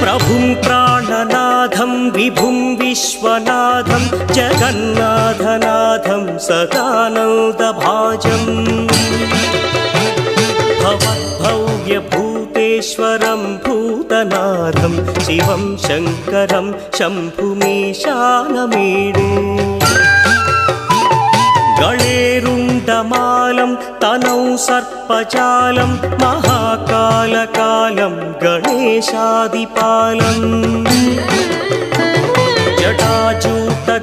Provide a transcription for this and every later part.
प्रभुं प्राणनाथं विभुं विश्वनाथं जगन्नाथनाथं सदानन्दभाजम् भवद्भव्यभूतेश्वरं भूतनाथं शिवं शङ्करं शम्भुमीशानमीडे गणेरुण्डमालं तनौ सर्पजालं महाकालकालं गणेशादिपालम्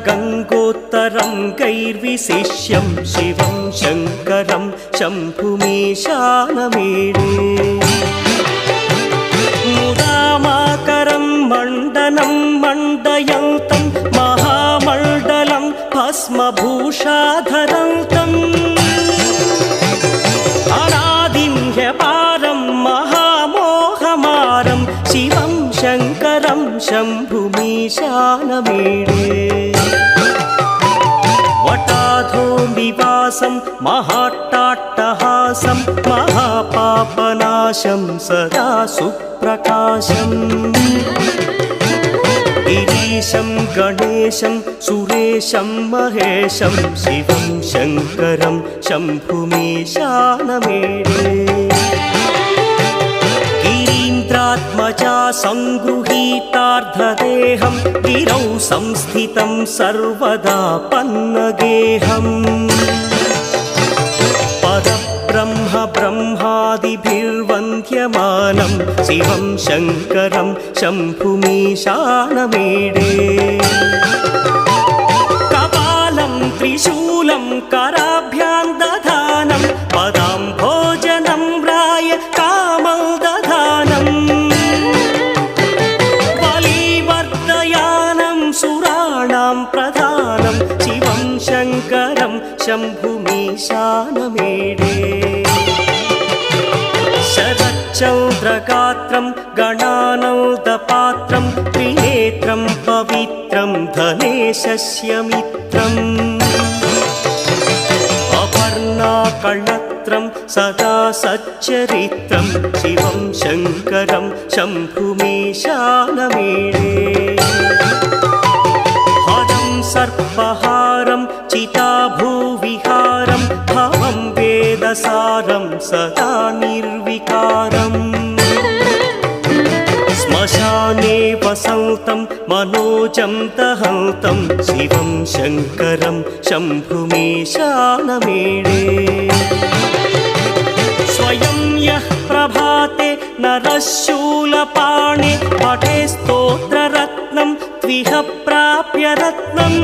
जटाजूटगङ्गोत्तरं गैर्विशिष्यं शिवं शङ्करं शम्भुमीशानमीडे मुदामाकरं मण्डनं मण्डयन्तं महामण्डलं भस्मभूषाधरन्तम् अनादिं ह्यपारं महामोहमारं शिवं शङ्करं शम्भुमीशानमीडे वटाधो निवासं महाट्टाट्टहासं महापापनाशं सदा सुप्रकाशम् गिरीशं गणेशं सुरेशं महेशं शिवं शङ्करं शम्भुमीशानमीडे गिरीन्द्रात्मजा संगृहीतार्धदेहं गिरौ संस्थितं सर्वदा पन्नगेहम् परब्रह्म ब्रह्मादिभिर्वन्द्यमानं शिवं शङ्करं शम्भुमीशानमीडे कपालं त्रिशूलं कराभ्यां दधानं पदाम्भोजनं राय कामं दधानम् बलिवर्धयानं सुराणां प्रधानं शिवं शङ्करं शम्भुमीशानमीडे शरच्चन्द्रगात्रं गणानन्दपात्रं त्रिनेत्रं पवित्रं धनेशस्य मित्रम् अपर्णाकर्णत्रं सदा सच्चरित्रं शिवं शङ्करं शम्भुमीशानमीडे हरं सर्पहारं चिताभूविहारं भवं वेदसारं सदा निर्विकारम् श्मशाने वसन्तं मनोजं दहन्तं शिवं शङ्करं शम्भुमीशानमीडे स्वयं यः प्रभाते नरः शूलपाणे पठे स्तोत्ररत्नं त्विह प्राप्य रत्नम्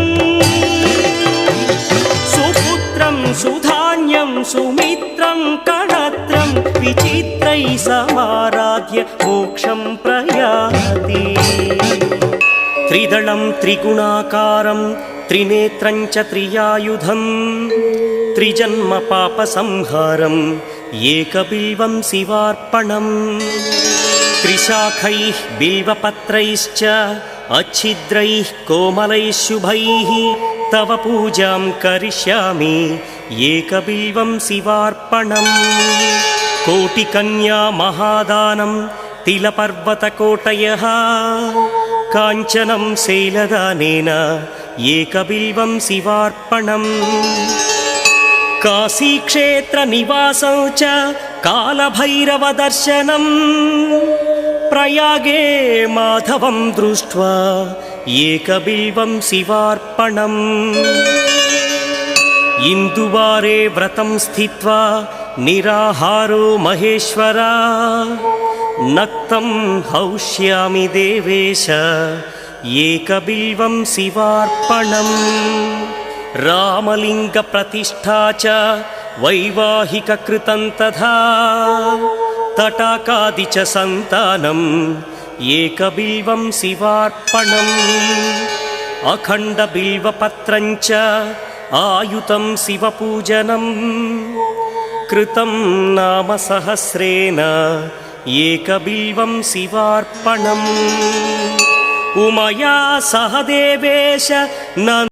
सुपुत्रं सुधान्यं सुमित्रं कणत्रं विचित्रैः समाराध्य मोक्षं प्रयाति त्रिदलं त्रिगुणाकारं त्रिनेत्रं च त्रियायुधं त्रिजन्म पापसंहारम् एकबिल्वं शिवार्पणम् त्रिशाखैः बिल्वपत्रैश्च अच्छिद्रैः कोमलैः शुभैः तव पूजां करिष्यामि एकबिल्वं शिवार्पणम् कोटिकन्या महादानं तिलपर्वतकोटयः काञ्चनं शैलदानेन एकबिल्वं शिवार्पणम् काशीक्षेत्रनिवासं च कालभैरवदर्शनम् प्रयागे माधवं दृष्ट्वा एकबिल्वं शिवार्पणम् इन्दुवारे व्रतं स्थित्वा निराहारो महेश्वरा नक्तं हौष्यामि देवेश एकबिल्वं शिवार्पणम् रामलिङ्गप्रतिष्ठा च वैवाहिककृतं तथा तटाकादि च सन्तानम् एकबिल्वं शिवार्पणम् अखण्डबिल्वपत्रं च आयुतं शिवपूजनम् कृतं नाम सहस्रेण एकबिल्वं शिवार्पणम् उमया सह देवेश